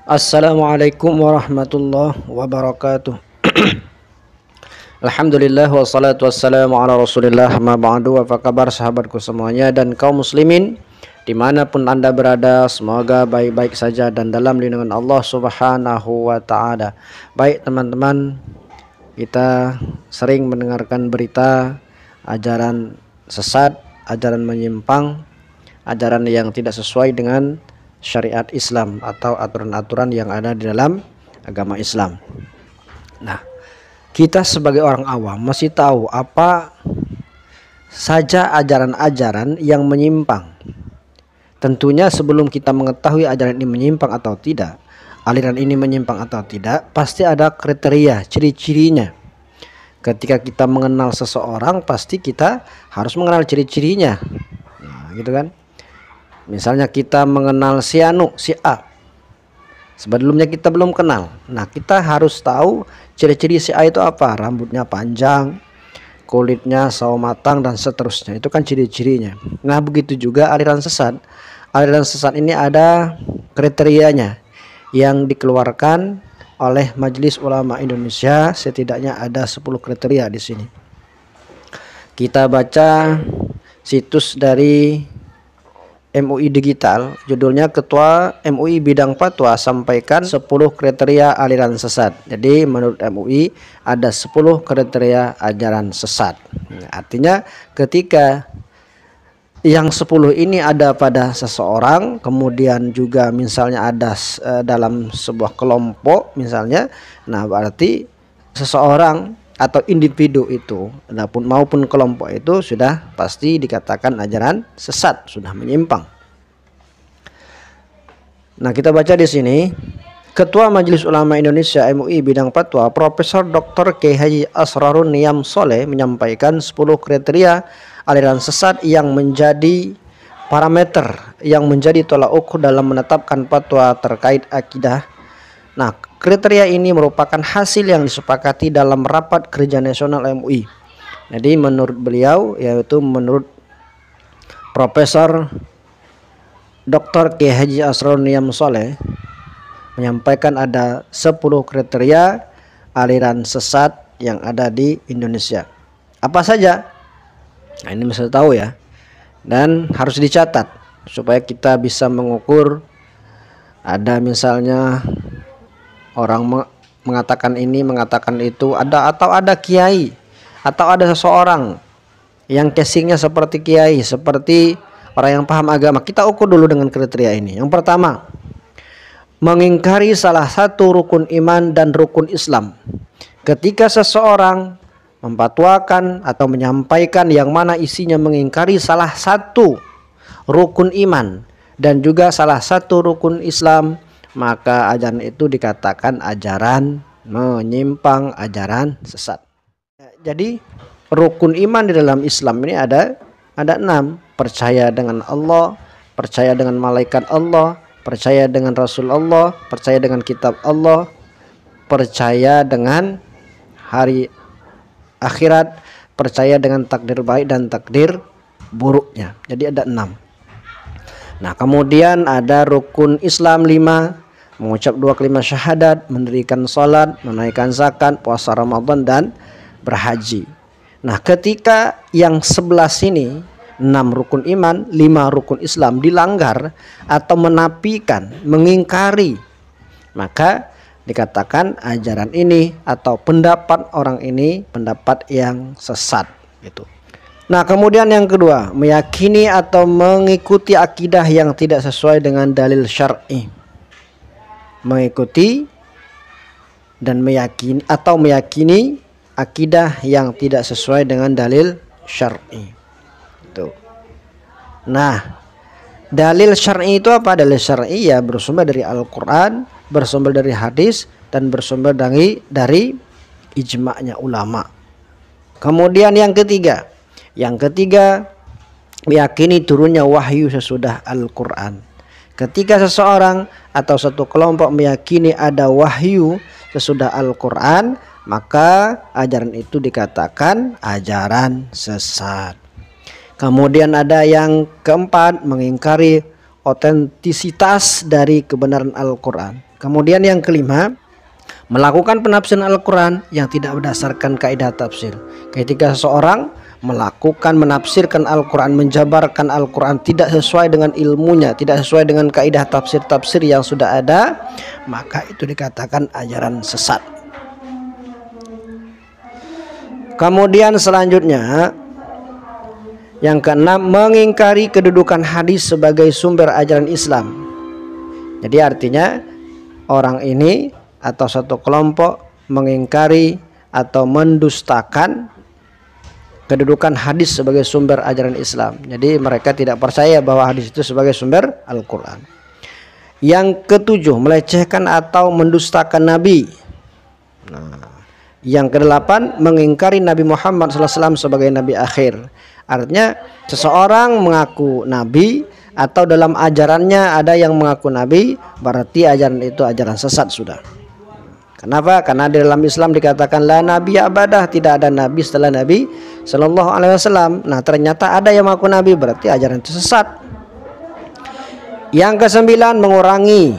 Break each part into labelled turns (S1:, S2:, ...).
S1: Assalamualaikum warahmatullahi wabarakatuh. Alhamdulillah wassalatu wassalamu ala rasulillah, ma ba'du. Apa kabar sahabatku semuanya dan kaum muslimin dimanapun anda berada, semoga baik-baik saja dan dalam lindungan Allah subhanahu wa ta'ala. Baik teman-teman, kita sering mendengarkan berita ajaran sesat, ajaran menyimpang, ajaran yang tidak sesuai dengan syariat Islam atau aturan-aturan yang ada di dalam agama Islam. Nah, kita sebagai orang awam masih tahu apa saja ajaran-ajaran yang menyimpang. Tentunya sebelum kita mengetahui ajaran ini menyimpang atau tidak, aliran ini menyimpang atau tidak, pasti ada kriteria, ciri-cirinya. Ketika kita mengenal seseorang, pasti kita harus mengenal ciri-cirinya. Nah, gitu kan? Misalnya kita mengenal si Anu, si A. Sebelumnya kita belum kenal. Nah, kita harus tahu ciri-ciri si A itu apa. Rambutnya panjang, kulitnya sawo matang, dan seterusnya. Itu kan ciri-cirinya. Nah, begitu juga aliran sesat. Aliran sesat ini ada kriterianya yang dikeluarkan oleh Majelis Ulama Indonesia. Setidaknya ada 10 kriteria di sini. Kita baca situs dari MUI Digital, judulnya Ketua MUI Bidang Fatwa sampaikan 10 kriteria aliran sesat. Jadi menurut MUI ada 10 kriteria ajaran sesat. Artinya ketika yang 10 ini ada pada seseorang, kemudian juga misalnya ada dalam sebuah kelompok misalnya, nah berarti seseorang atau individu itu maupun kelompok itu sudah pasti dikatakan ajaran sesat, sudah menyimpang. Nah, kita baca di sini, Ketua Majelis Ulama Indonesia MUI Bidang Fatwa Profesor Dr. Kiai Haji Asrarun Niyam Soleh menyampaikan 10 kriteria aliran sesat yang menjadi parameter yang menjadi tolak ukur dalam menetapkan fatwa terkait akidah. Nah, kriteria ini merupakan hasil yang disepakati dalam rapat kerja nasional MUI. Jadi menurut beliau, yaitu menurut Profesor Dr. Kiai Haji Asrarun Niyam Soleh, menyampaikan ada 10 kriteria aliran sesat yang ada di Indonesia. Apa saja? Nah, ini mesti tahu ya. Dan harus dicatat supaya kita bisa mengukur. Ada misalnya orang mengatakan ini, mengatakan itu, atau ada kiai, atau ada seseorang yang casingnya seperti kiai, seperti orang yang paham agama. Kita ukur dulu dengan kriteria ini. Yang pertama, mengingkari salah satu rukun iman dan rukun Islam. Ketika seseorang memfatwakan atau menyampaikan yang mana isinya mengingkari salah satu rukun iman dan juga salah satu rukun Islam, maka ajaran itu dikatakan ajaran menyimpang, ajaran sesat. Jadi rukun iman di dalam Islam ini ada 6. Percaya dengan Allah, percaya dengan malaikat Allah, percaya dengan Rasul Allah, percaya dengan kitab Allah, percaya dengan hari akhirat, percaya dengan takdir baik dan takdir buruknya. Jadi ada 6. Nah, kemudian ada rukun Islam 5, mengucap 2 kalimat syahadat, mendirikan salat, menunaikan zakat, puasa Ramadan, dan berhaji. Nah, ketika yang 11 ini, 6 rukun iman, 5 rukun Islam dilanggar atau menafikan, mengingkari, maka dikatakan ajaran ini atau pendapat orang ini pendapat yang sesat gitu. Nah, kemudian yang kedua, meyakini atau mengikuti akidah yang tidak sesuai dengan dalil syar'i. Mengikuti dan meyakini akidah yang tidak sesuai dengan dalil syar'i. Tuh. Nah, dalil syar'i itu apa? Dalil syar'i ya bersumber dari Al-Qur'an, bersumber dari hadis, dan bersumber dari ijma'nya ulama. Kemudian yang ketiga meyakini turunnya wahyu sesudah Al-Qur'an. Ketika seseorang atau satu kelompok meyakini ada wahyu sesudah Al-Qur'an, maka ajaran itu dikatakan ajaran sesat. Kemudian ada yang keempat, mengingkari otentisitas dari kebenaran Al-Qur'an. Kemudian yang kelima, melakukan penafsiran Al-Quran yang tidak berdasarkan kaidah tafsir. Ketika seseorang melakukan menafsirkan Al-Quran, menjabarkan Al-Quran tidak sesuai dengan ilmunya, tidak sesuai dengan kaidah tafsir-tafsir yang sudah ada, maka itu dikatakan ajaran sesat. Kemudian selanjutnya yang keenam, mengingkari kedudukan hadis sebagai sumber ajaran Islam. Jadi artinya orang ini atau satu kelompok mengingkari atau mendustakan kedudukan hadis sebagai sumber ajaran Islam. Jadi mereka tidak percaya bahwa hadis itu sebagai sumber Al-Quran. Yang ketujuh, melecehkan atau mendustakan Nabi. Yang kedelapan, mengingkari Nabi Muhammad SAW sebagai Nabi akhir. Artinya seseorang mengaku Nabi atau dalam ajarannya ada yang mengaku Nabi, berarti ajaran itu ajaran sesat sudah. Kenapa? Karena di dalam Islam dikatakan la nabi abadah, tidak ada nabi setelah Nabi Shallallahu Alaihi Wasallam. Nah ternyata ada yang mengaku Nabi, berarti ajaran itu sesat. Yang kesembilan, mengurangi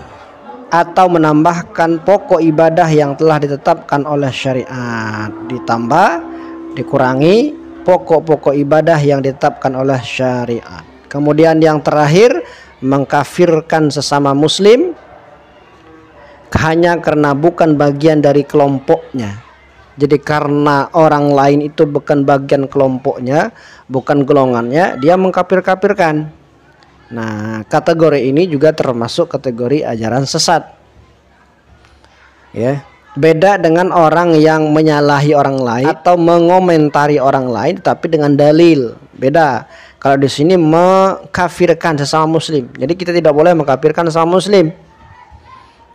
S1: atau menambahkan pokok ibadah yang telah ditetapkan oleh syariat, dikurangi pokok-pokok ibadah yang ditetapkan oleh syariat. Kemudian yang terakhir, mengkafirkan sesama muslim hanya karena bukan bagian dari kelompoknya. Jadi karena orang lain itu bukan bagian kelompoknya, bukan golongannya, dia mengkafir-kafirkan. Nah, kategori ini juga termasuk kategori ajaran sesat. Ya, beda dengan orang yang menyalahi orang lain atau mengomentari orang lain tapi dengan dalil. Beda. Kalau di sini mengkafirkan sesama muslim. Jadi kita tidak boleh mengkafirkan sesama muslim.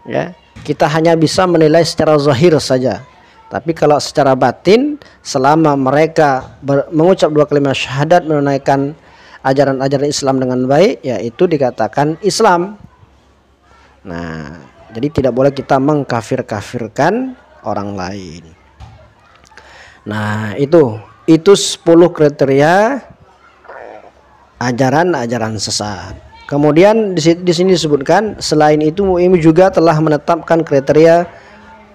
S1: Ya, kita hanya bisa menilai secara zahir saja. Tapi kalau secara batin, selama mereka mengucap dua kalimat syahadat, menunaikan ajaran-ajaran Islam dengan baik, yaitu dikatakan Islam. Nah, jadi tidak boleh kita mengkafir-kafirkan orang lain. Nah, itu 10 kriteria ajaran-ajaran sesat. Kemudian di sini disebutkan selain itu MUI juga telah menetapkan kriteria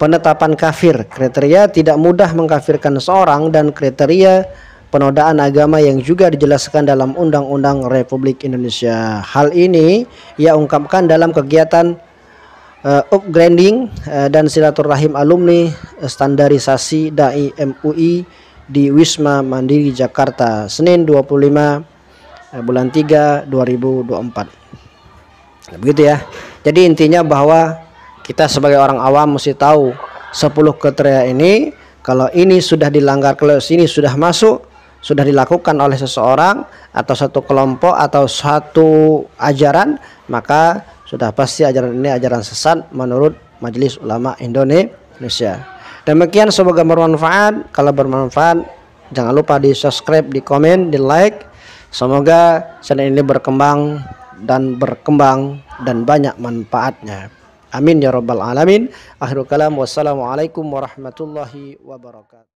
S1: penetapan kafir, kriteria tidak mudah mengkafirkan seorang, dan kriteria penodaan agama yang juga dijelaskan dalam Undang-Undang Republik Indonesia. Hal ini ia ungkapkan dalam kegiatan upgrading dan silaturahim alumni standarisasi Dai MUI di Wisma Mandiri Jakarta, Senin 25 bulan 3 2024. Begitu ya. Jadi intinya bahwa kita sebagai orang awam mesti tahu 10 kriteria ini. Kalau ini sudah dilanggar, kalau sini sudah masuk, sudah dilakukan oleh seseorang atau satu kelompok atau satu ajaran, maka sudah pasti ajaran ini ajaran sesat menurut Majelis Ulama Indonesia. Demikian, semoga bermanfaat. Kalau bermanfaat, jangan lupa di subscribe, di komen, di like. Semoga channel ini berkembang dan banyak manfaatnya. Amin ya rabbal alamin. Akhirul kalam, wassalamualaikum warahmatullahi wabarakatuh.